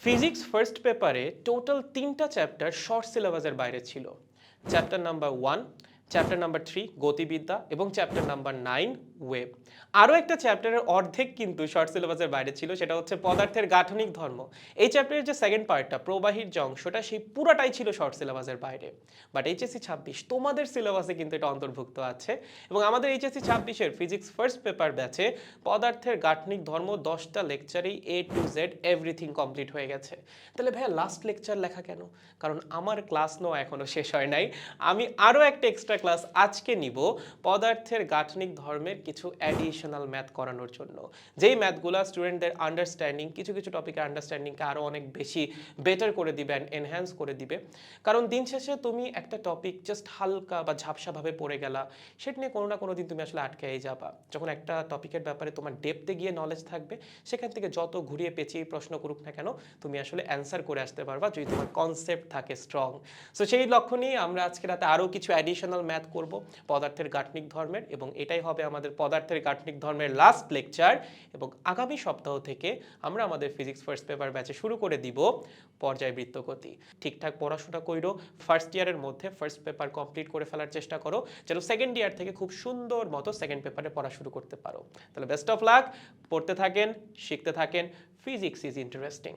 Physics first পেপারে total ৩টা chapter short সিলেবাসের বাইরে ছিল। চ্যাপ্টার নাম্বার 1, চ্যাপ্টার নাম্বার 3 গতিবিদ্যা এবং চ্যাপ্টার নাম্বার 9 ওয়েব। আরও একটা চ্যাপ্টারের অর্ধেক কিন্তু শর্ট সিলেবাসের বাইরে ছিল, সেটা হচ্ছে পদার্থের গাঠনিক ধর্ম। এই চ্যাপ্টারের যে সেকেন্ড পার্টটা প্রবাহীর যে অংশটা, সেই পুরাটাই ছিল শর্ট সিলেবাসের বাইরে। বাট এইচএসসি 26 তোমাদের সিলেবাসে কিন্তু এটা অন্তর্ভুক্ত আছে এবং আমাদের এইচএসসি 26-এর ফিজিক্স ফার্স্ট পেপার ব্যাচে পদার্থের গাঠনিক ধর্ম 10টা লেকচারেই এ টু জেড এভরিথিং কমপ্লিট হয়ে গেছে। তাহলে ভাইয়া লাস্ট লেকচার লেখা কেন? কারণ আমার ক্লাস নেওয়া এখনো শেষ হয় নাই। আমি আরও একটা এক্সট্রা ক্লাস আজকে নিব পদার্থের গাঠনিক ধর্মের কিছু অ্যাডিশনাল ম্যাথ করানোর জন্য, যেই ম্যাথগুলো স্টুডেন্টদের আন্ডারস্ট্যান্ডিং, কিছু কিছু টপিকের আন্ডারস্ট্যান্ডিংকে আরও অনেক বেশি বেটার করে দিবে অ্যান্ড এনহ্যান্স করে দিবে। কারণ দিন শেষে তুমি একটা টপিক জাস্ট হালকা বা ঝাপসাভাবে পড়ে গেলা, সেটা নিয়ে কোনো না কোনো দিন তুমি আসলে আটকেই যাবা। যখন একটা টপিকের ব্যাপারে তোমার ডেপথে গিয়ে নলেজ থাকবে, সেখান থেকে যত ঘুরিয়ে পেঁচিয়ে প্রশ্ন করুক না কেন, তুমি আসলে অ্যান্সার করে আসতে পারবা যদি তোমার কনসেপ্ট থাকে স্ট্রং। সো সেই লক্ষ্য নিয়ে আমরা আজকে রাতে আরও কিছু অ্যাডিশনাল ম্যাথ করব পদার্থের গাঠনিক ধর্মের, এবং এটাই হবে আমাদের পদার্থের গাঠনিক ধর্মের লাস্ট লেকচার। এবং আগামী সপ্তাহ থেকে আমরা আমাদের ফিজিক্স ফার্স্ট পেপার ব্যাচে শুরু করে দিব পর্যায়বৃত্ত গতি। ঠিকঠাক পড়াশোনা কইরো, ফার্স্ট ইয়ারের মধ্যে ফার্স্ট পেপার কমপ্লিট করে ফেলার চেষ্টা করো, যেন সেকেন্ড ইয়ার থেকে খুব সুন্দর মতো সেকেন্ড পেপারে পড়া শুরু করতে পারো। তাহলে বেস্ট অফ লাক, পড়তে থাকেন, শিখতে থাকেন। Physics is interesting.